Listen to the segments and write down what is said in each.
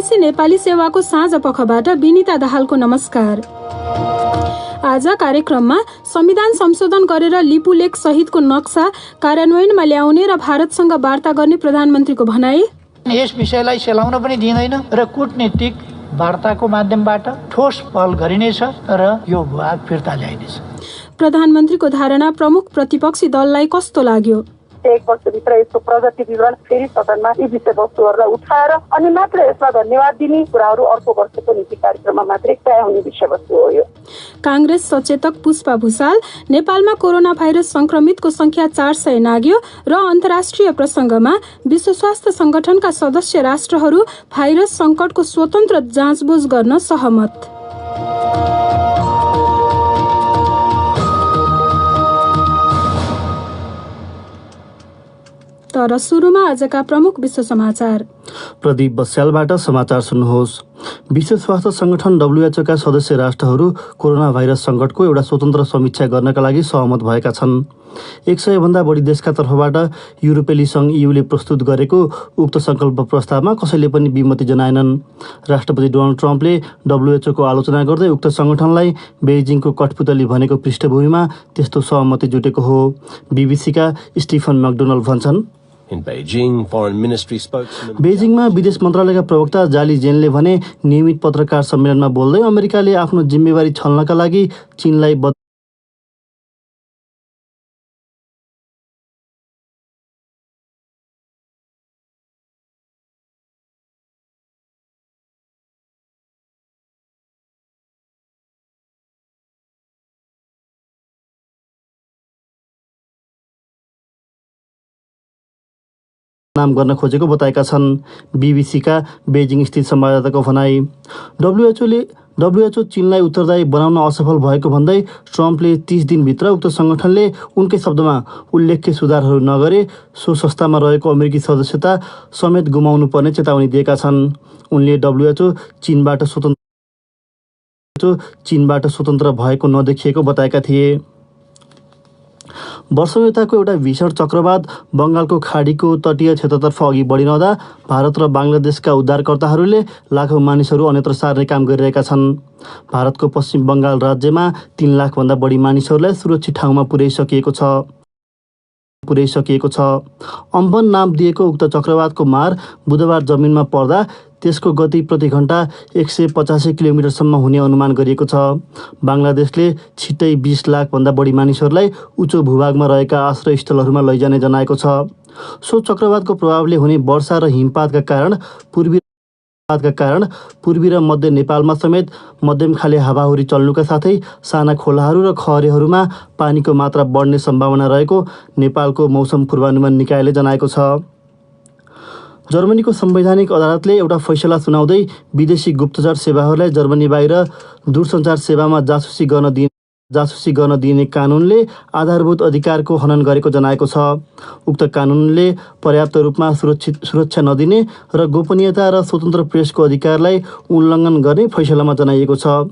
BBC Nepali सेवाको साँझ पखबाट विनिता दाहालको नमस्कार। आज कार्यक्रममा संविधान संशोधन गरेर लिपुलेख सहितको नक्सा कार्यान्वयनमा ल्याउने र भारतसँग वार्ता गर्ने प्रधानमन्त्रीको भनाई। यस विषयलाई सेलाउन पनि दिँदैन र कूटनीतिक वार्ताको माध्यमबाट ठोस पहल गरिनेछ र यो विवाद फिर्ता ल्याइनेछ। प्रधानमन्त्रीको धारणा प्रमुख प्रतिपक्षी दललाई कस्तो लाग्यो? एक वर्षभित्र यसको प्रगति विवरण फेरि सदनमा यी विषयवस्तुहरूलाई उठाएर अनि मात्र यसमा धन्यवाद दिने कुराहरू अर्को वर्षको नीति कार्यक्रममा मात्रै तय हुने विषयवस्तु हो। यो कांग्रेस सचेतक पुष्पा भुसाल नेपालमा कोरोना भाइरस संक्रमितको संख्या 400 नाग्यो र अन्तर्राष्ट्रिय प्रसंगमा विश्व स्वास्थ्य संगठनका सदस्य राष्ट्रहरू भाइरस संकटको स्वतन्त्र जाँचबुझ गर्न सहमत। तर सुरुमा आजका प्रमुख विश्व समाचार। प्रदीप बस्यालबाट समाचार सुन्नुहोस्। विश्व स्वास्थ्य संगठन WHO का सदस्य राष्ट्रहरू कोरोना भाइरस संकटको एउटा स्वतन्त्र समीक्षा गर्नका लागि सहमत भएका छन्। 100 भन्दा बढी देशका तर्फबाट युरोपेली संघ EUले प्रस्तुत गरेको उक्त संकल्प प्रस्तावमा कसैले पनि विमति जनाएनन्। राष्ट्रपति डोनाल्ड ट्रम्पले WHO को आलोचना गर्दै उक्त संगठनलाई बेइजिङको कठपुतली भनेको पृष्ठभूमिमा त्यस्तो सहमति जुटेको हो। बीबीसीका स्टिफन मैकडोनाल्ड भन्छन्। बेइजिङमा विदेश मन्त्रालयका प्रवक्ता जाली जेनले भने नियमित पत्रकार सम्मेलनमा बोल्दै अमेरिकाले आफ्नो जिम्मेवारी छल्नका लागि चीनलाई नाम गर्न खोजेको बताएका छन्। बीबीसीका बेइजिङ स्थित संवाददाताको भनाई। WHO चीनलाई उत्तरदायी बनाउन असफल भएको भन्दै ट्रम्पले 30 दिनभित्र उक्त संगठनले उनकै शब्दमा उल्लेख्य सुधारहरू नगरे सो संस्थामा रहेको अमेरिकी सदस्यता समेत गुमाउनु पर्ने चेतावनी दिएका छन्। उनले WHO चीनबाट स्वतन्त्र भएको नदेखिएको बताएका थिए। वर्षौंयताको एउटा भीषण चक्रवात बंगालको खाडीको तटीय क्षेत्रतर्फ अघि बढिरहँदा भारत र बांग्लादेशका उद्धारकर्ताहरूले लाखौं मानिसहरू अन्यत्र सार्ने काम गरिरहेका छन्। भारतको पश्चिम बंगाल राज्यमा 3 लाख भन्दा बढी मानिसहरूलाई सुरक्षित ठाउँमा पुर्याइसकिएको छ। अम्बन नाम दिएको उक्त चक्रवातको मार बुधबार जमिनमा पर्दा त्यसको गति प्रति घण्टा 185 किलोमिटरसम्म हुने अनुमान गरिएको छ। बांग्लादेशले छिट्टै 20 लाख भन्दा बढी मानिसहरूलाई उच्च भूभागमा रहेका आश्रय स्थलहरूमा लैजाने जनाएको छ। सो चक्रवातको प्रभावले हुने वर्षा र हिमपातका कारण पूर्वी र मध्य नेपालमा समेत मध्यम खाले हावाहुरी चल्नुका साथै साना खोलाहरू र खहरेहरूमा पानीको मात्रा बढ्ने सम्भावना रहेको नेपालको मौसम पूर्वानुमान निकायले जनाएको छ। जर्मनीको संवैधानिक अदालतले एउटा फैसला सुनाउँदै विदेशी गुप्तचर सेवाहरूलाई जर्मनी बाहिर दूरसञ्चार सेवामा जासुसी गर्न दिने कानुनले आधारभूत अधिकारको हनन गरेको जनाएको छ। उक्त कानुनले पर्याप्त रूपमा सुरक्षा नदिने र गोपनीयता र स्वतन्त्र प्रेसको अधिकारलाई उल्लङ्घन गर्ने फैसलामा जनाइएको छ।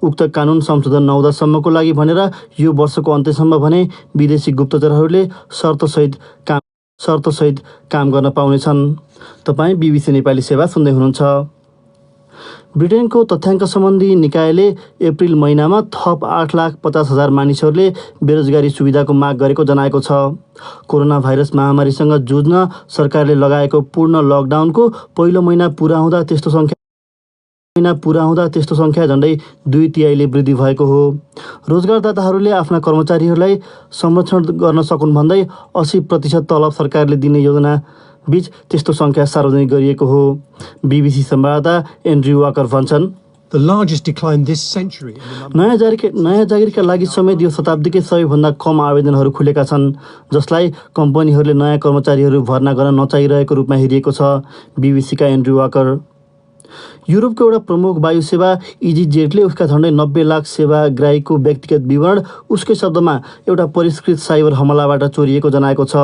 उक्त कानुन संशोधन नहुँदासम्मको लागि भनेर यो वर्षको अन्त्यसम्म भने विदेशी गुप्तचरहरूले शर्तसहित काम गर्न पाउनेछन्। तपाईँ बीबीसी नेपाली सेवा सुन्दै हुनुहुन्छ। ब्रिटेनको तथ्याङ्क सम्बन्धी निकायले अप्रिल महिनामा थप 8,50,000 मानिसहरूले बेरोजगारी सुविधाको माग गरेको जनाएको छ। कोरोना भाइरस महामारीसँग जुझ्न सरकारले लगाएको पूर्ण लकडाउनको पहिलो महिना पूरा हुँदा त्यस्तो संख्या झण्डै 2/3 वृद्धि भएको हो। रोजगारदाताहरूले आफ्ना कर्मचारीहरूलाई संरक्षण गर्न सकुन् भन्दै 80% तलब सरकारले दिने योजना बीच त्यस्तो संख्या सार्वजनिक गरिएको हो। बीबीसी संवाददाता एन्ड्रयू वाकर भन्छन्। नयाँ जागिरका लागि समेत यो शताब्दीकै सबैभन्दा कम आवेदनहरू खुलेका छन्, जसलाई कम्पनीहरूले नयाँ कर्मचारीहरू भर्ना गर्न नचाहिरहेको रूपमा हेरिएको छ। बीबीसीका एन्ड्रयू वाकर। युरोपको एउटा प्रमुख वायु सेवा इजीजेटले उसका झण्डै 90 लाख सेवाग्राहीको व्यक्तिगत विवरण उसकै शब्दमा एउटा परिष्कृत साइबर हमलाबाट चोरिएको जनाएको छ।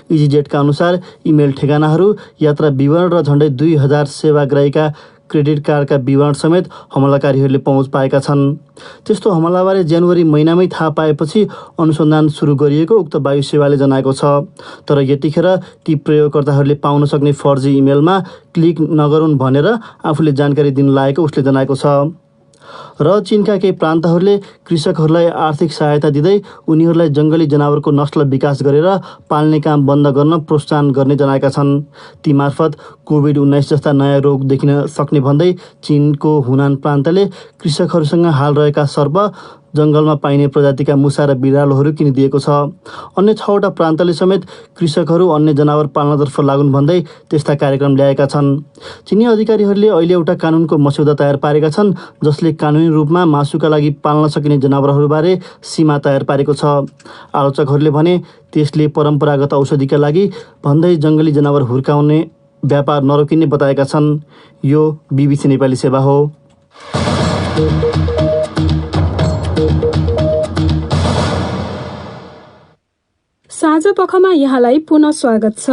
इजीजेटका अनुसार इमेल ठेगानाहरू, यात्रा विवरण र झण्डै 2000 सेवाग्राहीका क्रेडिट कार्डका विवरण समेत हमलाकारीहरूले पहुँच पाएका छन्। त्यस्तो हमलाबारे जनवरी महिनामै थाहा पाएपछि अनुसन्धान सुरु गरिएको उक्त वायु सेवाले जनाएको छ। तर यतिखेर ती प्रयोगकर्ताहरूले पाउन सक्ने फर्जी इमेलमा क्लिक नगरून् भनेर आफूले जानकारी दिन लागेको उसले जनाएको छ। र चीनका केही प्रान्तहरूले कृषकहरूलाई आर्थिक सहायता दिँदै उनीहरूलाई जङ्गली जनावरको नस्ल विकास गरेर पाल्ने काम बन्द गर्न प्रोत्साहन गर्ने जनाएका छन्। ती मार्फत कोभिड-19 जस्ता नयाँ रोग देखिन सक्ने भन्दै चीनको हुनान प्रान्तले कृषकहरूसँग हाल रहेका सर्प, जङ्गलमा पाइने प्रजातिका मुसा र बिरालोहरू किनिदिएको छ। अन्य 6वटा प्रान्तले समेत कृषकहरू अन्य जनावर पाल्नतर्फ लागुन् भन्दै त्यस्ता कार्यक्रम ल्याएका छन्। चिनी अधिकारीहरूले अहिले एउटा कानुनको मस्यौदा तयार पारेका छन् जसले कानुनी रूपमा मासुका लागि पाल्न सकिने जनावरहरूबारे सीमा तयार पारेको छ। आलोचकहरूले भने त्यसले परम्परागत औषधिका लागि भन्दै जङ्गली जनावर हुर्काउने व्यापार नरोकिने बताएका छन्। यो BBC नेपाली सेवा हो। साँझपखमा यहाँलाई पुनः स्वागत छ।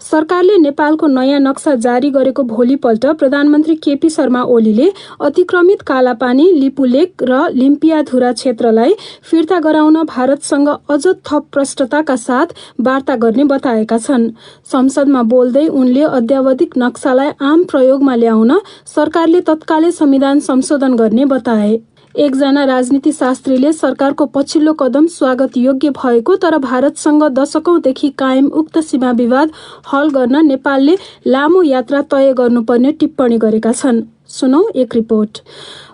सरकारले नेपालको नयाँ नक्सा जारी गरेको भोलिपल्ट प्रधानमन्त्री केपी शर्मा ओलीले अतिक्रमित कालापानी, लिपुलेक र लिम्पियाधुरा क्षेत्रलाई फिर्ता गराउन भारतसँग अझ थप प्रष्टताका साथ वार्ता गर्ने बताएका छन्। संसदमा बोल्दै उनले अद्यावधिक नक्सालाई आम प्रयोगमा ल्याउन सरकारले तत्कालै संविधान संशोधन गर्ने बताए। एकजना राजनीति शास्त्रीले सरकारको पछिल्लो कदम स्वागत योग्य भएको तर भारतसँग दशकौंदेखि कायम उक्त सीमा विवाद हल गर्न नेपालले लामो यात्रा तय गर्नुपर्ने टिप्पणी गरेका छन्। सुनौ एक रिपोर्ट।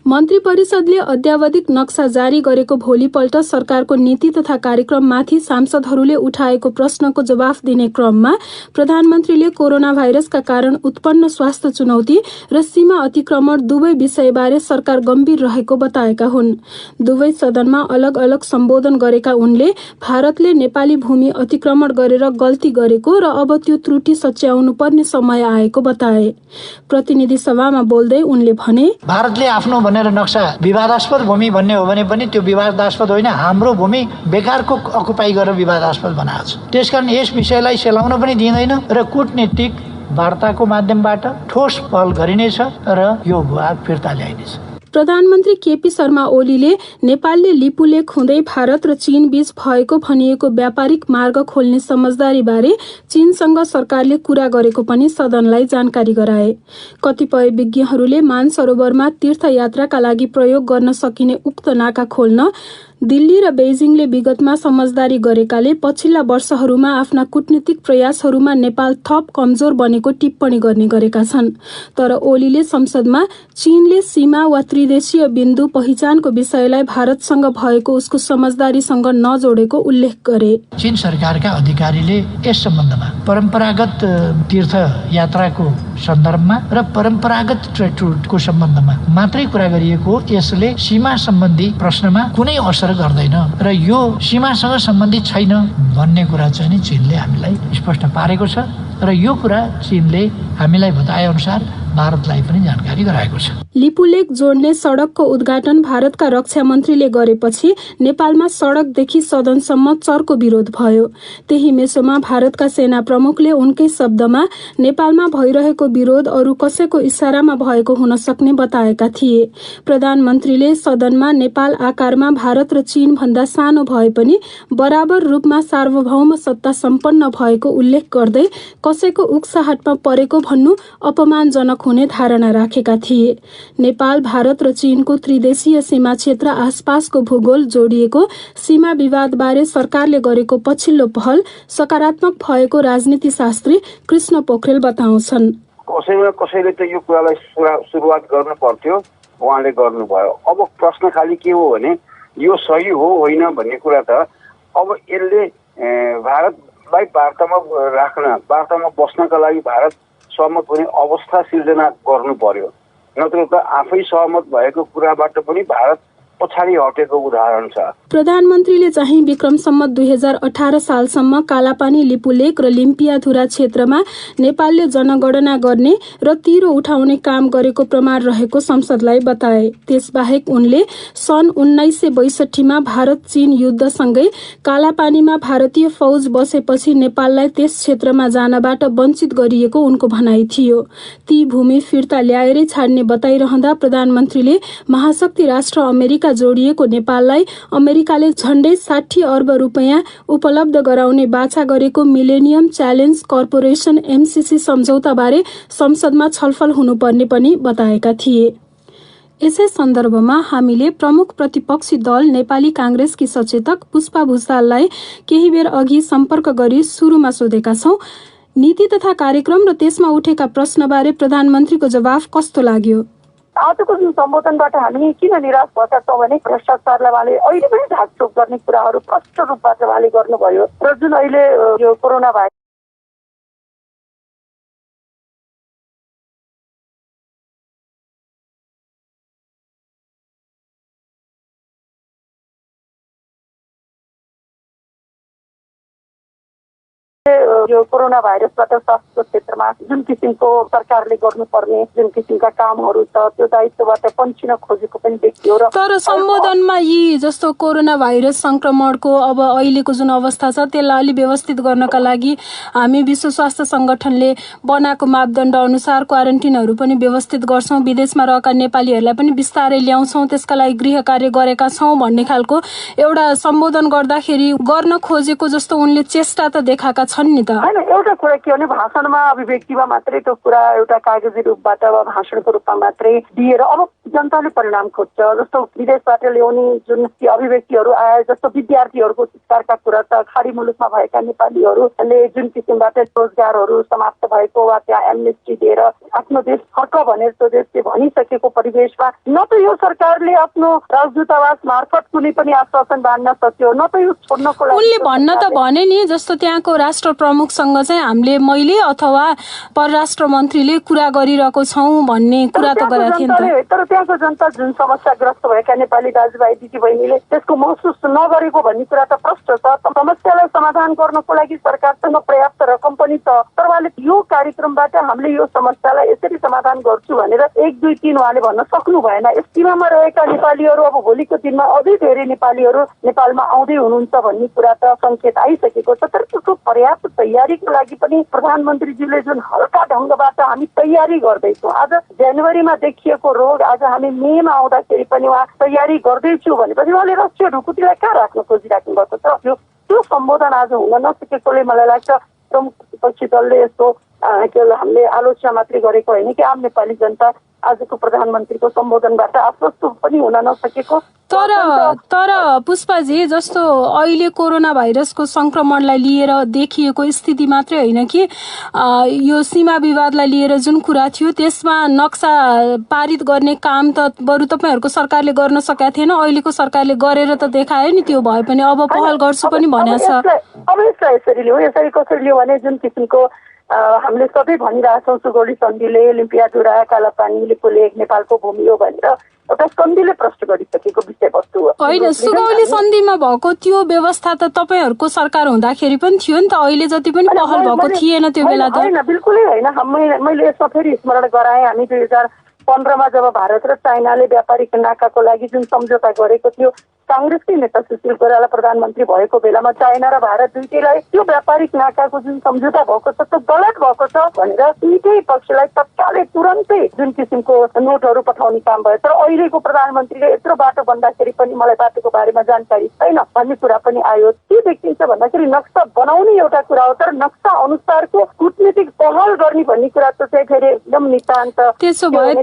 मन्त्री परिषदले अद्यावधिक नक्सा जारी गरेको भोलिपल्ट सरकारको नीति तथा कार्यक्रममाथि सांसदहरूले उठाएको प्रश्नको जवाफ दिने क्रममा प्रधानमन्त्रीले कोरोना भाइरसका कारण उत्पन्न स्वास्थ्य चुनौती र सीमा अतिक्रमण दुवै विषयबारे सरकार गम्भीर रहेको बताएका हुन्। दुवै सदनमा अलग अलग सम्बोधन गरेका उनले भारतले नेपाली भूमि अतिक्रमण गरेर गल्ती गरेको र अब त्यो त्रुटि सच्याउनु पर्ने समय आएको बताए। प्रतिनिधि सभामा बोल्दै उनले भने, भारतले आफ्नो भनेर नक्सा विवादास्पद भूमि भन्ने हो भने पनि त्यो विवादास्पद होइन, हाम्रो भूमि बेकारको अकुपाई गरेर विवादास्पद बनाएको छ। त्यसकारण यस विषयलाई सेलाउन पनि दिँदैन र कूटनीतिक वार्ताको माध्यमबाट ठोस पहल गरिनेछ र यो विवाद फिर्ता ल्याइनेछ। प्रधानमन्त्री केपी शर्मा ओलीले नेपालले लिपुलेक हुँदै भारत र चीन बीच भएको भनिएको व्यापारिक मार्ग खोल्ने समझदारी बारे चीनसँग सरकारले कुरा गरेको पनि सदनलाई जानकारी गराए। कतिपय विज्ञहरूले मानसरोवरमा तीर्थयात्राका लागि प्रयोग गर्न सकिने उक्त नाका खोल्न दिल्ली र बेइजिङले विगतमा समझदारी गरेकाले पछिल्ला वर्षहरूमा आफ्ना कूटनीतिक प्रयासहरूमा नेपाल थप कमजोर बनेको टिप्पणी गर्ने गरेका छन्। तर ओलीले संसदमा चीनले सीमा वा त्रिदेशीय बिन्दु पहिचानको विषयलाई भारतसँग भएको उसको समझदारीसँग नजोडेको उल्लेख गरे। चीन सरकारका अधिकारीले यस सम्बन्धमा परम्परागत तीर्थ यात्राको सन्दर्भमा र परम्परागत ट्रेड रुटको सम्बन्धमा मात्रै कुरा गरिएको, यसले सीमा सम्बन्धी प्रश्नमा कुनै असर गर्दैन र यो सीमासँग सम्बन्धित छैन भन्ने कुरा चाहिँ नि चीनले हामीलाई स्पष्ट पारेको छ र यो कुरा चीनले हामीलाई बताए अनुसार भारतलाई पनि जानकारी गराएको छ। लिपुलेक जोड्ने सडकको उद्घाटन भारतका रक्षा मन्त्रीले गरेपछि नेपालमा सडकदेखि सदनसम्म चर्को विरोध भयो। त्यही मेसोमा भारतका सेना प्रमुखले उनकै शब्दमा नेपालमा भइरहेको विरोध अरू कसैको इसारामा भएको हुन सक्ने बताएका थिए। प्रधानमन्त्रीले सदनमा नेपाल आकारमा भारत र चीन भन्दा सानो भए पनि बराबर रूपमा सार्वभौम सत्ता सम्पन्न भएको उल्लेख गर्दै कसैको उक्साहटमा परेको भन्नु अपमानजनक हुने धारणा राखेका थिए। नेपाल, भारत र चीनको त्रिदेशीय सीमा क्षेत्र आसपासको भूगोल जोडिएको सीमा विवादबारे सरकारले गरेको पछिल्लो पहल सकारात्मक भएको राजनीति शास्त्री कृष्ण पोखरेल बताउँछन्। कसैले त यो कुरालाई सुरुवात गर्नु पर्थ्यो, उहाँले गर्नुभयो। अब प्रश्न खालि के हो भने यो सही हो होइन भन्ने कुरा त अब यसले भारतलाई वार्तामा बस्नका लागि भारत सहमत हुने अवस्था सिर्जना गर्नु पर्यो। नत्र त आफै सहमत भएको कुराबाट पनि भारत पछाडि हटेको उदाहरण छ। प्रधानमन्त्रीले चाहिँ विक्रम सम्वत 2018 सालसम्म कालापानी, लिपुलेक र लिम्पियाधुरा क्षेत्रमा नेपालले जनगणना गर्ने र तिरो उठाउने काम गरेको प्रमाण रहेको संसदलाई बताए। त्यसबाहेक उनले सन् 1962 भारत चीन युद्धसँगै कालापानीमा भारतीय फौज बसेपछि नेपाललाई त्यस क्षेत्रमा जानबाट वञ्चित गरिएको उनको भनाइ थियो। ती भूमि फिर्ता ल्याएरै छाड्ने बताइरहँदा प्रधानमन्त्रीले महाशक्ति राष्ट्र अमेरिका जोडिएको नेपाललाई अमेरिकाले झण्डै 60 अर्ब रुपैयाँ उपलब्ध गराउने बाचा गरेको मिलेनियम च्यालेन्ज कर्पोरेसन MCC सम्झौताबारे संसदमा छलफल हुनुपर्ने पनि बताएका थिए। यसै सन्दर्भमा हामीले प्रमुख प्रतिपक्षी दल नेपाली कांग्रेसकी सचेतक पुष्पा भुसाललाई केही बेर अघि सम्पर्क गरी सुरुमा सोधेका छौं। नीति तथा कार्यक्रम र त्यसमा उठेका प्रश्नबारे प्रधानमन्त्रीको जवाफ कस्तो लाग्यो? आजको जुन सम्बोधनबाट हामी किन निराश भएका छौँ भने भ्रष्टाचारलाई उहाँले अहिले पनि ढाकछोप गर्ने कुराहरू प्रष्ट रूपबाट उहाँले गर्नुभयो र जुन अहिले यो कोरोना भाइरस यो कोरोना भाइरसबाट स्वास्थ्यको क्षेत्रमा जुन किसिमको सरकारले गर्नुपर्ने जुन किसिमका कामहरू छ त्यो दायित्वबाट पन्छिन खोजेको पनि देखियो। र तर सम्बोधनमा यी जस्तो कोरोना भाइरस संक्रमणको अब अहिलेको जुन अवस्था छ त्यसलाई अलि व्यवस्थित गर्नका लागि हामी विश्व स्वास्थ्य संगठनले बनाएको मापदण्ड अनुसार क्वारेन्टिनहरू पनि व्यवस्थित गर्छौं, विदेशमा रहेका नेपालीहरूलाई पनि बिस्तारै ल्याउँछौं, त्यसका लागि गृह कार्य गरेका छौं भन्ने खालको एउटा सम्बोधन गर्दाखेरि गर्न खोजेको जस्तो उनले चेष्टा त देखाएका छन् नि त। हैन, एउटा कुरा के भने भाषणमा अभिव्यक्तिमा मात्रै त्यो कुरा एउटा कागजी रूपबाट वा भाषणको रूपमा मात्रै दिएर अब जनताले परिणाम खोज्छ। जस्तो विदेशबाट ल्याउने जुन अभिव्यक्तिहरू आए, जस्तो विद्यार्थीहरूको शिक्षाका कुरा त खाडी मुलुकमा भएका नेपालीहरूले जुन किसिमबाट रोजगारहरू समाप्त भएको वा त्यहाँ एमनेस्टी दिएर आफ्नो देश फर्क भनेर त्यो देशले भनिसकेको परिवेशमा न त यो सरकारले आफ्नो राजदूतावास मार्फत कुनै पनि आश्वासन बाँड्न सक्यो, न त यो छोड्नको लागि उनले भन्न त भने नि जस्तो त्यहाँको राष्ट्र प्रमुखसँग चाहिँ हामीले मैले अथवा परराष्ट्र मन्त्रीले कुरा गरिरहेको छौं भन्ने कुरा त गरेका थिए नि त। तर त्यहाँको जनता जुन समस्याग्रस्त भएका नेपाली दाजुभाइ दिदीबहिनीले त्यसको महसुस नगरेको भन्ने कुरा त प्रष्ट छ। समस्यालाई समाधान गर्नको लागि सरकारसँग पर्याप्त रकम पनि छ, तर उहाँले यो कार्यक्रमबाट हामीले यो समस्यालाई यसरी समाधान गर्छु भनेर 1, 2, 3 उहाँले भन्न सक्नु भएन। यस सीमामा रहेका नेपालीहरू अब भोलिको दिनमा अझै धेरै नेपालीहरू नेपालमा आउँदै हुनुहुन्छ भन्ने कुरा त संकेत आइसकेको छ। तर त्यसको पर्याप्त तयारीको लागि पनि प्रधानमन्त्रीजीले जुन हल्का ढङ्गबाट हामी तयारी गर्दैछौँ, आज जनवरीमा देखिएको रोग आज हामी मेमा आउँदाखेरि पनि उहाँ तयारी गर्दैछु भनेपछि उहाँले राष्ट्रिय ढुकुटीलाई कहाँ राख्न खोजिराख्नु भएको छ? त्यो सम्बोधन आज हुन नसकेकोले मलाई लाग्छ प्रमुख प्रतिपक्षी दलले यस्तो हामीले आलोचना मात्रै गरेको होइन कि आम नेपाली जनता आजको प्रधानमन्त्रीको सम्बोधनबाट आश्वस्त पनि हुन नसकेको। तर पुष्पाजी जस्तो अहिले कोरोना भाइरसको संक्रमणलाई लिएर देखिएको स्थिति मात्रै होइन कि यो सीमा विवादलाई लिएर जुन कुरा थियो त्यसमा नक्सा पारित गर्ने काम त बरु तपाईहरुको सरकारले गर्न सकेका थिएन, अहिलेको सरकारले गरेर त देखायो नि। त्यो भए पनि अब पहल गर्छु पनि भनेको छ। अब यसलाई यसरी लियो, यसरी कसरी लियो भने जुन किसिमको हामीले सबै भनिरहेछौँ सुगौली सन्धिले लिम्पियाधुरा, कालापानी, लिपुलेक नेपालको भूमि हो भनेर एउटा सन्धिले प्रश्न गरिसकेको विषयवस्तु हो होइन। सुगौली सन्धिमा भएको त्यो व्यवस्था त तपाईहरुको सरकार हुँदाखेरि पनि थियो नि त, अहिले जति पनि पहल भएको थिएन त्यो बेला त। होइन, बिल्कुलै होइन। मैले यसमा फेरि स्मरण गराएँ, हामी 2015मा जब भारत र चाइनाले व्यापारिक नाकाको लागि जुन सम्झौता गरेको थियो, कांग्रेसकै नेता सुशील कोइराला प्रधानमन्त्री भएको बेलामा चाइना र भारत दुईटैलाई त्यो व्यापारिक नाकाको जुन सम्झौता भएको छ त्यो गलत भएको छ भनेर दुईटै पक्षलाई तत्कालै तुरन्तै जुन किसिमको नोटहरू पठाउने काम भयो। तर अहिलेको प्रधानमन्त्रीले यत्रो बाटो बन्दाखेरि पनि मलाई बाटोको बारेमा जानकारी छैन भन्ने कुरा पनि आयो। के देखिन्छ भन्दाखेरि नक्सा बनाउने एउटा कुरा हो, तर नक्सा अनुसारको कूटनीतिक पहल गर्ने भन्ने कुरा त चाहिँ फेरि एकदम नितान्त। त्यसो भए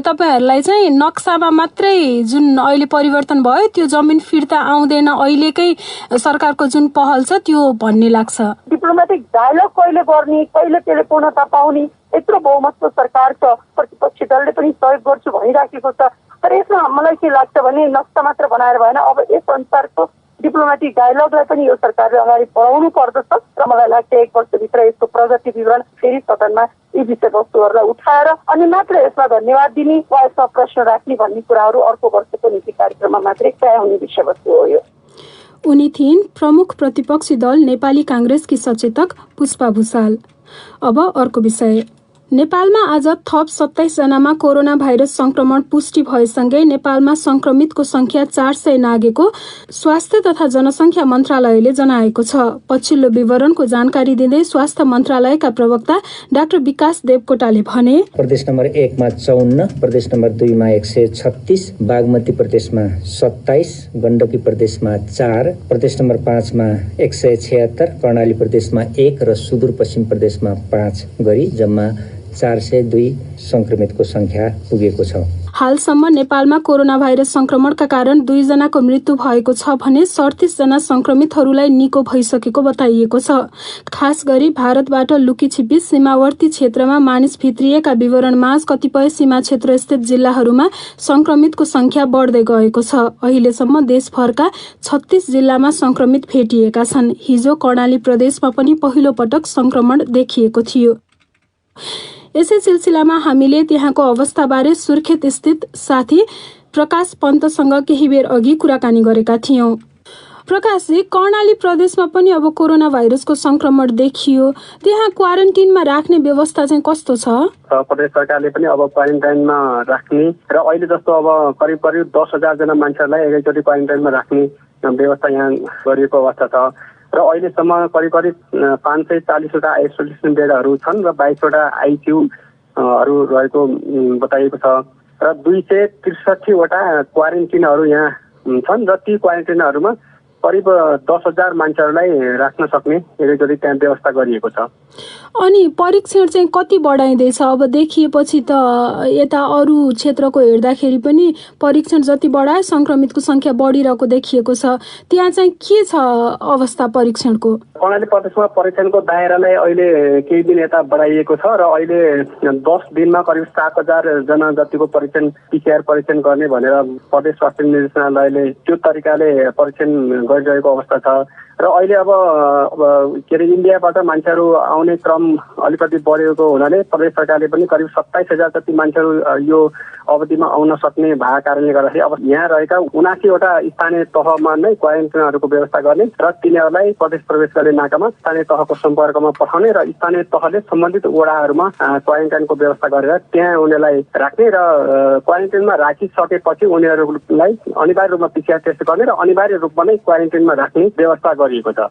तपाईहरुलाई चाहिँ नक्सामा मात्रै जुन अहिले परिवर्तन भयो त्यो जमिन फिर्ता आउँदैन, अहिलेकै सरकारको जुन पहल छ त्यो भन्ने लाग्छ। डिप्लोमेटिक डायलग कहिले गर्ने, कहिले त्यसले पूर्णता पाउने, यत्रो बहुमतको सरकार छ, प्रतिपक्षी दलले पनि सहयोग गर्छु भनिराखेको छ। तर यसमा मलाई के लाग्छ भने नक्सा मात्र बनाएर भएन, अब यस अनुसारको डिप्लोमेटिक डायलगलाई पनि यो सरकारले अगाडि बढाउनु पर्दछ र मलाई लाग्छ 1 वर्षभित्र यसको प्रगति विवरण फेरि सदनमा यी विषयवस्तुहरूलाई उठाएर अनि मात्र यसमा धन्यवाद दिने वा यसमा प्रश्न राख्ने भन्ने कुराहरू अर्को वर्षको नीति कार्यक्रममा मात्रै तय हुने विषयवस्तु हो यो। उनी थिइन् प्रमुख प्रतिपक्षी दल नेपाली कांग्रेसकी सचेतक पुष्पा भुसाल। अब अर्को विषय। नेपालमा आज थप 27 जनामा कोरोना भाइरस संक्रमण पुष्टि भएसँगै नेपालमा संक्रमितको संख्या 400 नागेको स्वास्थ्य तथा जनसंख्या मन्त्रालयले जनाएको छ। पछिल्लो विवरणको जानकारी दिँदै स्वास्थ्य मन्त्रालयका प्रवक्ता डाक्टर विकास देवकोटाले भने प्रदेश नम्बर 1 मा 54, प्रदेश नम्बर 2 मा 136, बागमती प्रदेशमा 27, गण्डकी प्रदेशमा 4, प्रदेश नम्बर 5 मा 176, कर्णाली प्रदेशमा 1 र सुदूरपश्चिम प्रदेशमा 5 गरी जम्मा 402 संक्रमितको संख्या पुगेको छ। हालसम्म नेपालमा कोरोना भाइरस संक्रमणका कारण 2 जनाको मृत्यु भएको छ भने 37 जना संक्रमितहरूलाई निको भइसकेको बताइएको छ। खास गरी भारतबाट लुकीछिपी सीमावर्ती क्षेत्रमा मानिस भित्रिएका विवरणमा कतिपय सीमा क्षेत्र स्थित जिल्लाहरूमा संक्रमितको संख्या बढ्दै गएको छ। अहिलेसम्म देशभरका 36 जिल्लामा संक्रमित भेटिएका छन्। हिजो कर्णाली प्रदेशमा पनि पहिलो पटक संक्रमण देखिएको थियो। यसै सिलसिलामा हामीले त्यहाँको अवस्थाबारे सुर्खेत स्थित साथी प्रकाश पन्तसँग केही बेर अघि कुराकानी गरेका थियौं। प्रकाशजी, कर्णाली प्रदेशमा पनि अब कोरोना भाइरसको संक्रमण देखियो, त्यहाँ क्वारेन्टिनमा राख्ने व्यवस्था चाहिँ कस्तो छ? प्रदेश सरकारले पनि अब क्वारेन्टाइनमा राख्ने र अहिले जस्तो अब करिब 10,000 जना मान्छेहरूलाई एकैचोटि क्वारेन्टाइनमा राख्ने व्यवस्था यहाँ गरिएको अवस्था छ र अहिलेसम्म करिब 540वटा आइसोलेसन बेडहरू छन् र 22वटा आइसियुहरू रहेको बताइएको छ र 263वटा क्वारेन्टिनहरू यहाँ छन् र ती क्वारेन्टिनहरूमा करिब 10,000 मान्छेहरूलाई राख्न सक्ने एकैचोटि त्यहाँ व्यवस्था गरिएको छ। अनि परीक्षण चाहिँ कति बढाइँदैछ? अब देखिएपछि त यता अरू क्षेत्रको हेर्दाखेरि पनि परीक्षण जति बढाए संक्रमितको संख्या बढिरहेको देखिएको छ। त्यहाँ चाहिँ के छ अवस्था परीक्षणको? कर्णाली प्रदेशमा परीक्षणको दायरालाई अहिले केही दिन यता बढाइएको छ र अहिले 10 दिनमा करिब 7,000 जना जतिको परीक्षण PCR परीक्षण गर्ने भनेर प्रदेश स्वास्थ्य निर्देशनालयले त्यो तरिकाले परीक्षण गरिरहेको अवस्था छ र अहिले अब के अरे इन्डियाबाट मान्छेहरू आउने क्रम अलिकति बढेको हुनाले प्रदेश सरकारले पनि करिब 27,000 जति मान्छेहरू यो अवधिमा आउन सक्ने भएको कारणले गर्दाखेरि अब यहाँ रहेका 79वटा स्थानीय तहमा नै क्वारेन्टाइनहरूको व्यवस्था गर्ने र तिनीहरूलाई प्रदेश प्रवेश गर्ने नाकामा स्थानीय तहको सम्पर्कमा पठाउने र स्थानीय तहले सम्बन्धित वडाहरूमा क्वारेन्टाइनको व्यवस्था गरेर त्यहाँ उनीहरूलाई राख्ने र क्वारेन्टाइनमा राखिसकेपछि उनीहरूलाई अनिवार्य रूपमा PCR टेस्ट गर्ने र अनिवार्य रूपमा नै क्वारेन्टाइनमा राख्ने व्यवस्था गरिएको छ।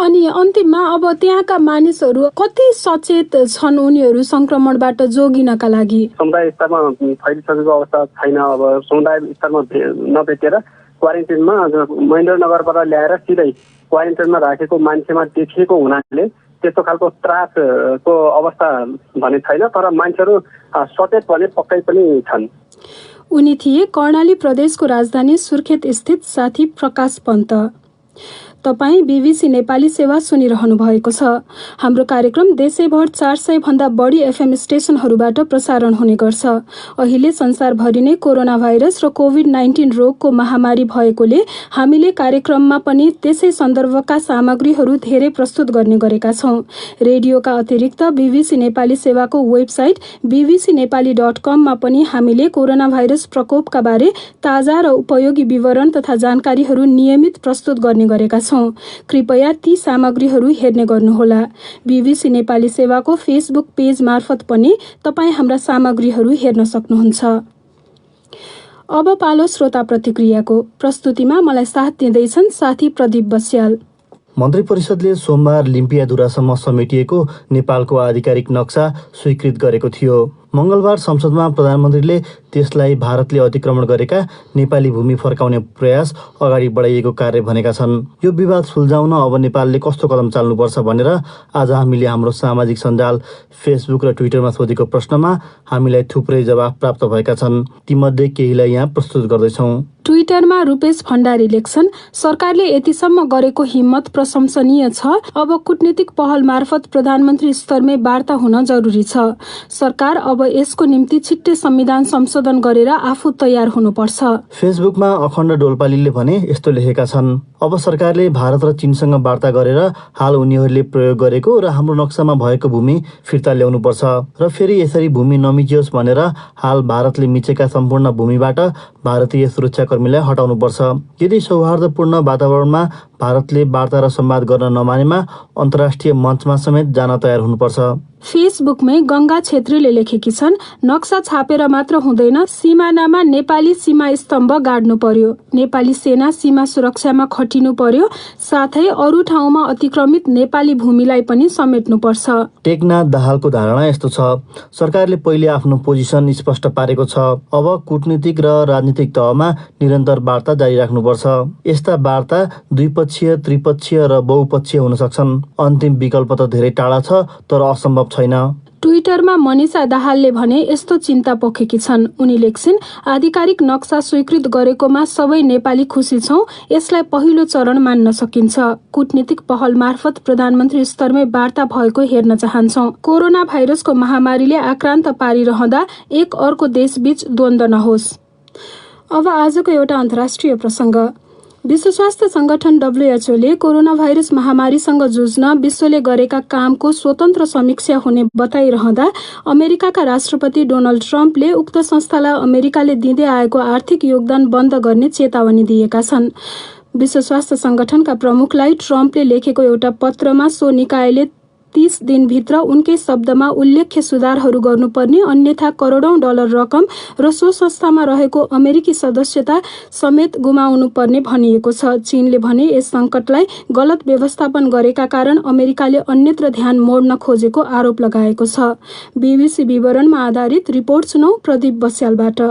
अनि अन्तिममा अब त्यहाँका मानिसहरू कति सचेत छन् उनीहरू संक्रमणबाट जोगिनका लागि? समुदाय स्तरमा फैलिसकेको अवस्था छैन। अब समुदाय स्तरमा नभेटेर क्वारेन्टाइनमा महेन्द्रनगरबाट ल्याएर सिधै क्वारेन्टाइनमा राखेको मान्छेमा देखिएको हुनाले त्यस्तो खालको त्रासको अवस्था भने छैन, तर मान्छेहरू सचेत भने पक्कै पनि छन्। उनी थिए कर्णाली प्रदेशको राजधानी सुर्खेत स्थित साथी प्रकाश पन्त। तपाई बीबीसी नेपाली सेवा सुनिरहनु भएको छ। हाम्रो कार्यक्रम देशैभर 400 भन्दा बढी FM स्टेशनहरूबाट प्रसारण हुने गर्छ। अहिले संसारभरि नै कोरोना भाइरस र कोभिड-19 रोगको महामारी भएकोले हामीले कार्यक्रममा पनि त्यसै सन्दर्भका सामग्रीहरू धेरै प्रस्तुत गर्ने गरेका छौं। रेडियोका अतिरिक्त बीबीसी नेपाली सेवाको वेबसाइट bbcnepali.com मा पनि हामीले कोरोना भाइरस प्रकोपका बारे ताजा र उपयोगी विवरण तथा जानकारीहरू नियमित प्रस्तुत गर्ने गरेका छौं। कृपया ती सामग्रीहरू हेर्ने गर्नुहोला। बीबीसी नेपाली सेवाको फेसबुक पेज मार्फत पनि तपाई हाम्रा सामग्रीहरू हेर्न सक्नुहुन्छ। अब पालो श्रोता प्रतिक्रियाको। प्रस्तुतिमा मलाई साथ दिँदैछन् साथी प्रदीप बस्याल। मन्त्री परिषदले सोमबार लिम्पियाधुरासम्म समेटिएको नेपालको आधिकारिक नक्सा स्वीकृत गरेको थियो। मंगलबार संसदमा प्रधानमन्त्रीले त्यसलाई भारतले अतिक्रमण गरेका नेपाली भूमि फर्काउने प्रयास अगाडि बढाइएको कार्य भनेका छन्। यो विवाद सुल्झाउन अब नेपालले कस्तो कदम चाल्नुपर्छ भनेर आज हामीले हाम्रो सामाजिक सञ्जाल फेसबुक र ट्विटरमा सोधेको प्रश्नमा हामीलाई थुप्रै जवाफ प्राप्त भएका छन्। तीमध्ये केहीलाई यहाँ प्रस्तुत गर्दैछौँ। ट्विटरमा रूपेश भण्डारी लेख्छन्, सरकारले यतिसम्म गरेको हिम्मत प्रशंसनीय छ। अब कूटनीतिक पहल मार्फत प्रधानमन्त्री स्तरमै वार्ता हुन जरुरी छ। सरकार अब यसको निम्ति छिट्टै संविधान संशोधन गरेर आफू तयार हुनुपर्छ। फेसबुकमा अखण्ड डोल्पालीले भने यस्तो लेखेका छन्, अब सरकारले भारत र चीनसँग वार्ता गरेर हाल उनीहरूले प्रयोग गरेको र हाम्रो नक्सामा भएको भूमि फिर्ता ल्याउनुपर्छ र फेरि यसरी भूमि नमिचियोस् भनेर हाल भारतले मिचेका सम्पूर्ण भूमिबाट भारतीय सुरक्षाकर्मीलाई हटाउनुपर्छ। यदि सौहार्दपूर्ण वातावरणमा भारतले वार्ता र संवाद गर्न नमानेमा अन्तर्राष्ट्रिय मञ्चमा समेत जान तयार हुनुपर्छ। फेसबुकमै गंगा छेत्रीले लेखेकी छन्, नक्सा छापेर मात्र हुँदैन, सिमानामा नेपाली सीमा स्तम्भ गाड्नु पर्यो, नेपाली सेना सीमा सुरक्षामा खटिनु पर्यो, साथै अरू ठाउँमा अतिक्रमित नेपाली भूमिलाई पनि समेट्नुपर्छ। टेकनाथ दाहालको धारणा यस्तो छ, सरकारले पहिले आफ्नो पोजिसन स्पष्ट पारेको छ, अब कूटनीतिक र राजनीतिक तहमा निरन्तर वार्ता जारी राख्नुपर्छ। यस्ता वार्ता द्विपक्षीय, त्रिपक्षीय र बहुपक्षीय हुन सक्छन्। अन्तिम विकल्प त धेरै टाढा छ, तर असम्भव छैन। ट्विटरमा मनिषा दाहालले भने यस्तो चिन्ता पोखेकी छन्। उनी लेख्छिन्, आधिकारिक नक्सा स्वीकृत गरेकोमा सबै नेपाली खुसी छौं, यसलाई पहिलो चरण मान्न सकिन्छ। कूटनीतिक पहल मार्फत प्रधानमन्त्री स्तरमै वार्ता भएको हेर्न चाहन्छौं। कोरोना भाइरसको महामारीले आक्रान्त पारिरहँदा एक अर्को देशबीच द्वन्द्व नहोस्। अब आजको एउटा अन्तर्राष्ट्रिय प्रसङ्ग। विश्व स्वास्थ्य संगठन WHO ले कोरोना भाइरस महामारीसँग जुझ्न विश्वले गरेका कामको स्वतन्त्र समीक्षा हुने बताइरहँदा अमेरिकाका राष्ट्रपति डोनाल्ड ट्रम्पले उक्त संस्थालाई अमेरिकाले दिँदै आएको आर्थिक योगदान बन्द गर्ने चेतावनी दिएका छन्। विश्व स्वास्थ्य संगठनका प्रमुखलाई ट्रम्पले लेखेको एउटा पत्रमा सो निकायले 30 दिनभित्र उनकै शब्दमा उल्लेख्य सुधारहरू गर्नुपर्ने, अन्यथा करोडौं डलर रकम र सो संस्थामा रहेको अमेरिकी सदस्यता समेत गुमाउनु पर्ने भनिएको छ। चीनले भने यस संकटलाई गलत व्यवस्थापन गरेका कारण अमेरिकाले अन्यत्र ध्यान मोड्न खोजेको आरोप लगाएको छ। बीबीसी विवरणमा आधारित रिपोर्ट सुनौ प्रदीप बस्यालबाट।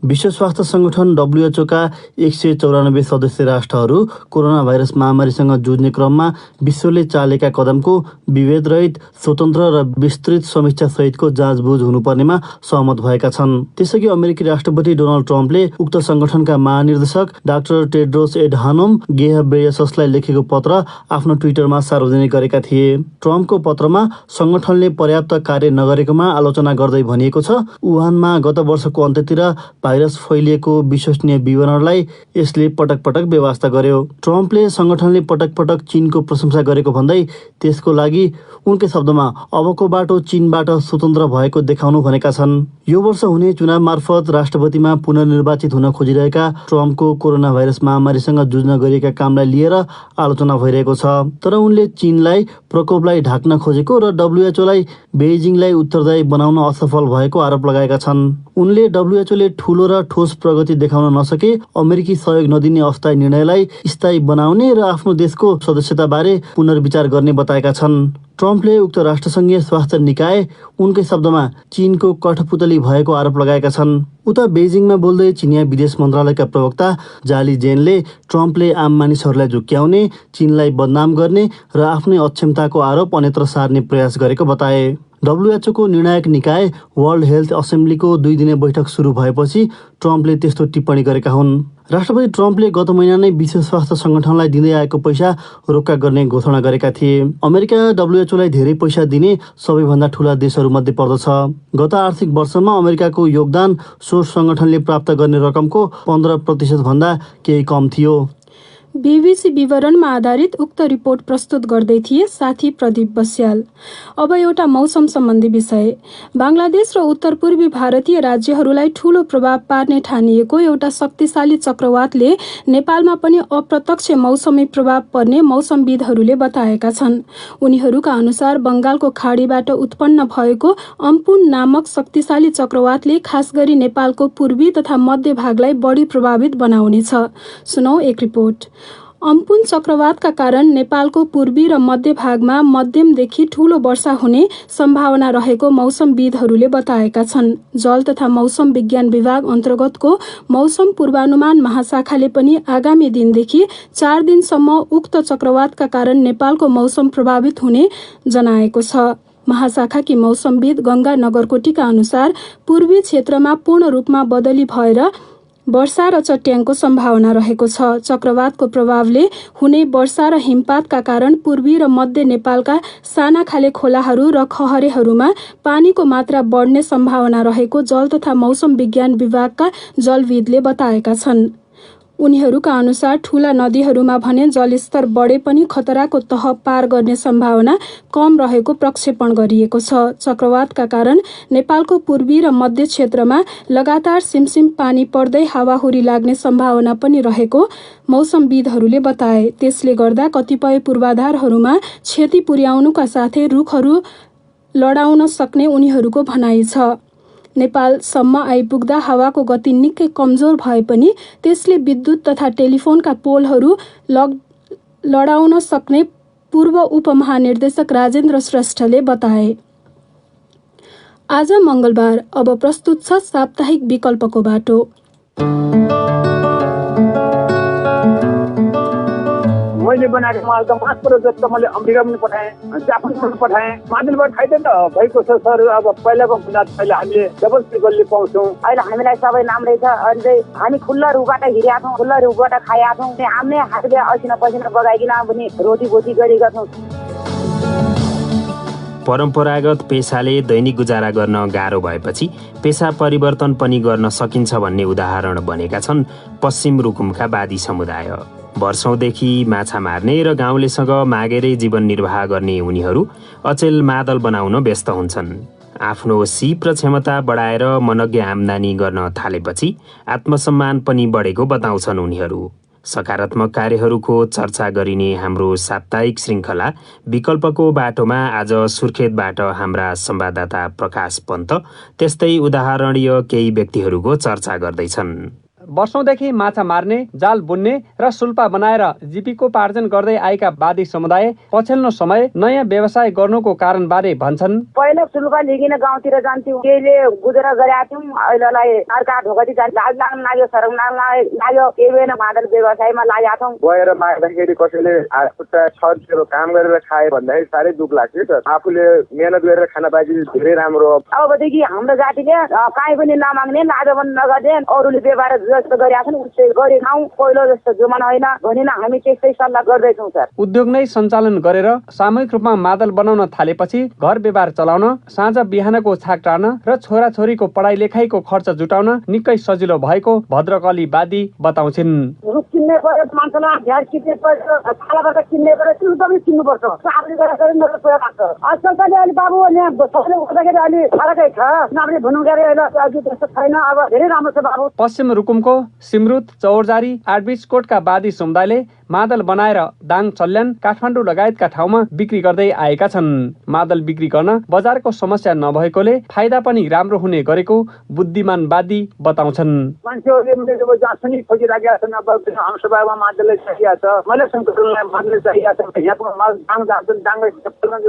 विश्व स्वास्थ्य संगठन WHO का 194 सदस्य राष्ट्रहरू कोरोना भाइरस महामारीसँग जुझ्ने क्रममा विश्वले चालेका कदमको विभेदरहित, स्वतन्त्र र विस्तृत समीक्षा सहितको जाँचबुझ हुनुपर्नेमा सहमत भएका छन्। त्यसअघि अमेरिकी राष्ट्रपति डोनाल्ड ट्रम्पले उक्त संगठनका महानिर्देशक डाक्टर टेड्रोस एडहानोम गेब्रेयससलाई लेखेको पत्र आफ्नो ट्विटरमा सार्वजनिक गरेका थिए। ट्रम्पको पत्रमा संगठनले पर्याप्त कार्य नगरेकोमा आलोचना गर्दै भनिएको छ, वुहानमा गत वर्षको अन्त्यतिर भाइरस फैलिएको विश्वसनीय विवरणलाई यसले पटक पटक बेवास्ता गर्यो। ट्रम्पले संगठनले पटक पटक चीनको प्रशंसा गरेको भन्दै त्यसको लागि उनकै शब्दमा अबको बाटो चीनबाट स्वतन्त्र भएको देखाउनु भनेका छन्। यो वर्ष हुने चुनाव मार्फत राष्ट्रपतिमा पुनर्निर्वाचित हुन खोजिरहेका ट्रम्पको कोरोना भाइरस महामारीसँग जुझ्न गरिएका कामलाई लिएर आलोचना भइरहेको छ। तर उनले चीनलाई प्रकोपलाई ढाक्न खोजेको र WHO लाई बेइजिङलाई उत्तरदायी बनाउन असफल भएको आरोप लगाएका छन्। उनले WHO ले ठूलो र ठोस प्रगति देखाउन नसके अमेरिकी सहयोग नदिने अस्थायी निर्णयलाई स्थायी बनाउने र आफ्नो देशको सदस्यताबारे पुनर्विचार गर्ने बताएका छन्। ट्रम्पले उक्त राष्ट्रसङ्घीय स्वास्थ्य निकाय उनकै शब्दमा चीनको कठपुतली भएको आरोप लगाएका छन्। उता बेइजिङमा बोल्दै चिनिया विदेश मन्त्रालयका प्रवक्ता जाली जेनले ट्रम्पले आम मानिसहरूलाई झुक्क्याउने, चीनलाई बदनाम गर्ने र आफ्नै अक्षमताको आरोप अन्यत्र सार्ने प्रयास गरेको बताए। WHO को निर्णायक निकाय वर्ल्ड हेल्थ असेम्ब्लीको 2 दिने बैठक सुरु भएपछि ट्रम्पले त्यस्तो टिप्पणी गरेका हुन्। राष्ट्रपति ट्रम्पले गत महिना नै विश्व स्वास्थ्य संगठनलाई दिँदै आएको पैसा रोक्का गर्ने घोषणा गरेका थिए। अमेरिका WHO लाई धेरै पैसा दिने सबैभन्दा ठूला देशहरूमध्ये पर्दछ। गत आर्थिक वर्षमा अमेरिकाको योगदान सो संगठनले प्राप्त गर्ने रकमको 15% भन्दा केही कम थियो। बीबीसी विवरणमा आधारित उक्त रिपोर्ट प्रस्तुत गर्दै थिए साथी प्रदीप बस्याल। अब एउटा मौसम सम्बन्धी विषय। बङ्गलादेश र उत्तर पूर्वी भारतीय राज्यहरूलाई ठूलो प्रभाव पार्ने ठानिएको एउटा शक्तिशाली चक्रवातले नेपालमा पनि अप्रत्यक्ष मौसमी प्रभाव पर्ने मौसमविदहरूले बताएका छन्। उनीहरूका अनुसार बंगालको खाडीबाट उत्पन्न भएको अम्पुन नामक शक्तिशाली चक्रवातले खास गरी नेपालको पूर्वी तथा मध्य भागलाई बढी प्रभावित बनाउनेछ। सुनौ एक रिपोर्ट। अम्पुन चक्रवातका कारण नेपालको पूर्वी र मध्य भागमा मध्यमदेखि ठूलो वर्षा हुने सम्भावना रहेको मौसमविदहरूले बताएका छन्। जल तथा मौसम विज्ञान विभाग अन्तर्गतको मौसम पूर्वानुमान महाशाखाले पनि आगामी दिनदेखि 4 दिनसम्म उक्त चक्रवातका कारण नेपालको मौसम प्रभावित हुने जनाएको छ। महाशाखाकी मौसमविद गंगा नगरकोटीका अनुसार पूर्वी क्षेत्रमा पूर्ण रूपमा बदली भएर वर्षा र चट्याङको सम्भावना रहेको छ। चक्रवातको प्रभावले हुने वर्षा र हिमपातका कारण पूर्वी र मध्य नेपालका साना खाले खोलाहरू र खहरेहरूमा पानीको मात्रा बढ्ने सम्भावना रहेको जल तथा मौसम विज्ञान विभागका जलविदले बताएका छन्। उनीहरूका अनुसार ठूला नदीहरूमा भने जलस्तर बढे पनि खतराको तह पार गर्ने सम्भावना कम रहेको प्रक्षेपण गरिएको छ। चक्रवातका कारण नेपालको पूर्वी र मध्य क्षेत्रमा लगातार सिमसिम पानी पर्दै हावाहुरी लाग्ने सम्भावना पनि रहेको मौसमविदहरूले बताए। त्यसले गर्दा कतिपय पूर्वाधारहरूमा क्षति पुर्याउनुका साथै रुखहरू लडाउन सक्ने उनीहरूको भनाइ छ। नेपालसम्म आइपुग्दा हावाको गति निकै कमजोर भए पनि त्यसले विद्युत तथा टेलिफोनका पोलहरू लडाउन सक्ने पूर्व उपमहानिर्देशक राजेन्द्र श्रेष्ठले बताए। आज मंगलबार। अब प्रस्तुत छ साप्ताहिक विकल्पको बाटो। मैले बनाएको माल त मात्र जस्तो मैले अमेरिका पनि पठाएँ, जापान पनि पठाएँ। मादलबाट खाइदिए त भएको छ सर। अब पहिलाको भन्दा अहिले हामीले डबल ट्रिपलले पाउँछौँ। अहिले हामीलाई सबै नाम्रै छ। अनि चाहिँ हामी खुल्ला रूपबाट हिँडेका छौँ, खुल्ला रूपबाट खाएका छौँ। हामीले हातले असिना पसिना बगाइकन पनि रोटी बोटी गरेका छौँ। परम्परागत पेसाले दैनिक गुजारा गर्न गाह्रो भएपछि पेसा परिवर्तन पनि गर्न सकिन्छ भन्ने उदाहरण बनेका छन् पश्चिम रुकुमका बादी समुदाय। वर्षौंदेखि माछा मार्ने र गाउँलेसँग मागेरै जीवन निर्वाह गर्ने उनीहरू अचेल मादल बनाउन व्यस्त हुन्छन्। आफ्नो सिप र क्षमता बढाएर मनज्ञ आम्दानी गर्न थालेपछि आत्मसम्मान पनि बढेको बताउँछन् उनीहरू। सकारात्मक कार्यहरूको चर्चा गरिने हाम्रो साप्ताहिक श्रृङ्खला विकल्पको बाटोमा आज सुर्खेतबाट हाम्रा संवाददाता प्रकाश पन्त त्यस्तै उदाहरणीय केही व्यक्तिहरूको चर्चा गर्दैछन्। वर्षौंदेखि माछा मार्ने, जाल बुन्ने र सुल्पा बनाएर जीविकोपार्जन गर्दै आएका बादी समुदाय पछिल्लो समय नयाँ व्यवसाय गर्नुको कारणबारे भन्छन्। पहिला सुल्पा लिगिन गाउँतिर जान्थ्यौँ, केहीले गुजेर गरेका थियौँ। अहिलेलाई अर्का ढोकटी लाज लाग्न लाग्यो, सरम लाग्यो, केही बेला मादल व्यवसायमा लागेका छौँ। गएर माग्दाखेरि कसैले खुट्टा छर्केर काम गरेर खाए भन्दाखेरि साह्रै दुःख लाग्थ्यो सर। आफूले मेहनत गरेर खाना पाएपछि धेरै राम्रो। अबदेखि हाम्रो जातिले काहीँ पनि नमाग्ने, लाज पनि नगर्ने, अरूले व्यवहार जस्तो गरेका छन् उस्तै गरी खाउँ, पहिलो जस्तो जमाना होइन भनिन हामी त्यस्तै सल्लाह गर्दैछौँ सर। उद्योग नै सञ्चालन गरेर सामूहिक रूपमा मादल बनाउन थालेपछि घर व्यवहार चलाउन, साँझ बिहानको छाक टार्न र छोराछोरीको पढाइ लेखाइको खर्च जुटाउन निकै सजिलो भएको भद्रकली बादी बताउँछिन्। रुख किन्ने पर्यो, मान्छेलाई झ्यार किन्ने पर्यो, छालाबाट किन्ने पर्यो, त्यो पनि किन्नुपर्छ। आफूले गरेर नगद पुरा लाग्छ। आजकल त अलि बाबु सबैले गर्दाखेरि अलि फरकै छ। नभए भनौँ गरे अहिले त्यस्तो छैन। अब धेरै राम्रो छ बाबु। पश्चिम रुकुमको सिमरुत, चौरजारी, आठबीसकोटका बादी समुदायले मादल बनाएर दाङ, सल्यान, काठमाडौँ लगायतका ठाउँमा बिक्री गर्दै आएका छन्। मादल बिक्री गर्न बजारको समस्या नभएकोले फाइदा पनि राम्रो हुने गरेको बुद्धिमान बादी बताउँछन्। मान्छेहरूले जब जाँच्ने खोजिराखेका छन्, अब आमसभामा मादलले चाहिएको छ, मैले सङ्कटलाई मादलले चाहिएको छ। यहाँको माल दाङ जान्छन्, दाङले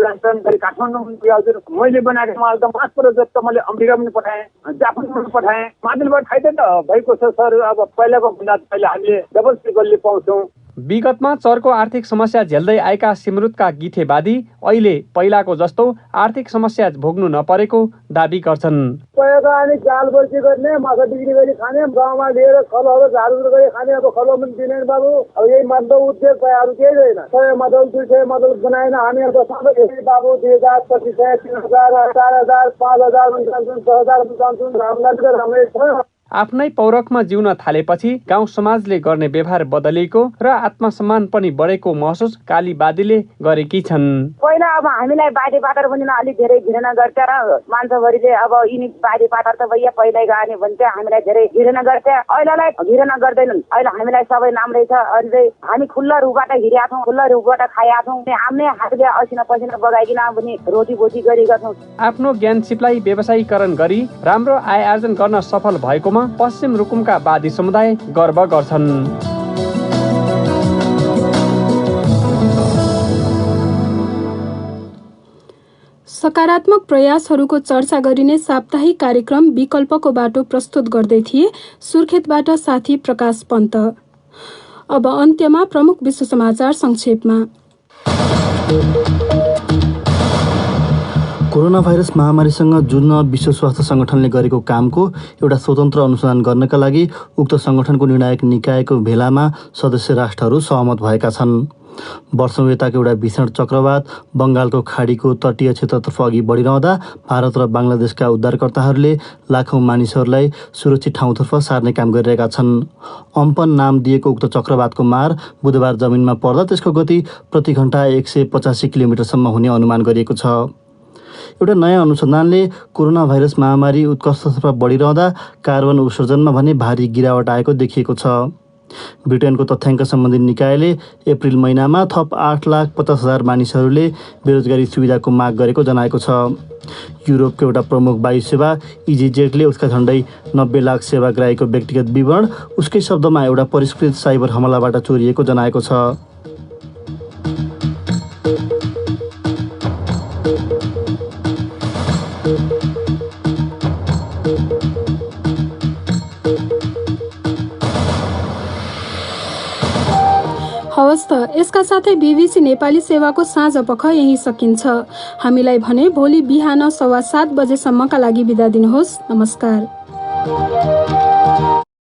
जान्छन्, काठमाडौँ पनि हजुर। मैले बनाएको माल त मात्र जस्तो मैले अमेरिका पनि पठाएँ, जापान पनि पठाएँ। मादलबाट खाइदिए त भएको छ सर। अब पहिलाको भन्दा अहिले हामीले डबल ट्रिपलले पाउँछौँ। विगतमा चरको आर्थिक समस्या झेल्दै आएका सिमरुतका गिठेवादी अहिले पहिलाको जस्तो आर्थिक समस्या भोग्नु नपरेको दाबी गर्छन्। पहिला अनि जाल बर्सी गर्ने, माछा बिक्री गरी खाने, गाउँमा लिएर खलोहरू झाडुहरू गरी खाने। अब खलो पनि दिने बाबु। अब यही मद्दो उद्योग अरू केही छैन। 100 मदल 200 मदल बनाएन हामी। अब सबै बाबु 2000, 2500, 3000, 4000, 5000 पनि जान्छौँ, 10,000 पनि जान्छौँ। हामीलाई राम्रै छ। आफ्नै पौरखमा जिउन थालेपछि गाउँ समाजले गर्ने व्यवहार बदलिएको र आत्मसम्मान पनि बढेको महसुस कालीबादीले गरेकी छन्। पहिला अब हामीलाई बाजे पाटर पनि अलिक धेरै घृणा गर्छ र मान्छेभरिले अब यिनी बाजे पाटर त भैया पहिल्यै गए भन्थे, हामीलाई धेरै घृणा गर्थे। अहिलेलाई घृणा गर्दैनन्। अहिले हामीलाई सबै नाम्रै छ। अनि चाहिँ हामी खुल्ला रूपबाट हिँडेका छौँ, खुल्ला रूपबाट खाएका छौँ। हामीले हातले असिना पसिना बगाइकन पनि रोटी बोटी गरेका छौँ। आफ्नो ज्ञान सिपलाई व्यवसायीकरण गरी राम्रो आय आर्जन गर्न सफल भएकोमा पश्चिम रुकुमका बादी समुदाय गर्व गर्छन्। सकारात्मक प्रयासहरूको चर्चा गरिने साप्ताहिक कार्यक्रम विकल्पको बाटो प्रस्तुत गर्दै थिए सुर्खेतबाट साथी प्रकाश पन्त। अब अन्त्यमा प्रमुख विश्व समाचार संक्षेपमा। कोरोना भाइरस महामारीसँग जुझ्न विश्व स्वास्थ्य सङ्गठनले गरेको कामको एउटा स्वतन्त्र अनुसन्धान गर्नका लागि उक्त सङ्गठनको निर्णायक निकायको भेलामा सदस्य राष्ट्रहरू सहमत भएका छन्। वर्षौँ यताको एउटा भीषण चक्रवात बङ्गालको खाडीको तटीय क्षेत्रतर्फ अघि बढिरहँदा भारत र बङ्गलादेशका उद्धारकर्ताहरूले लाखौँ मानिसहरूलाई सुरक्षित ठाउँतर्फ सार्ने काम गरिरहेका छन्। अम्पन नाम दिएको उक्त चक्रवातको मार बुधबार जमिनमा पर्दा त्यसको गति प्रति घण्टा 185 किलोमिटरसम्म हुने अनुमान गरिएको छ। एउटा नयाँ अनुसन्धानले कोरोना भाइरस महामारी उत्कर्षतर्फ बढिरहँदा कार्बन उत्सर्जनमा भने भारी गिरावट आएको देखिएको छ। ब्रिटेनको तथ्याङ्क सम्बन्धी निकायले अप्रिल महिनामा थप 8,50,000 मानिसहरूले बेरोजगारी सुविधाको माग गरेको जनाएको छ। युरोपको एउटा प्रमुख वायु सेवा इजीजेटले उसका झण्डै 90 लाख सेवाग्राहीको व्यक्तिगत विवरण उसकै शब्दमा एउटा परिष्कृत साइबर हमलाबाट चोरिएको जनाएको छ। हवस् त, यसका साथै बीबीसी नेपाली सेवाको साँझ पख यही सकिन्छ। हामीलाई भने भोलि बिहान 7:15 बजेसम्मका लागि बिदा दिनुहोस्। नमस्कार।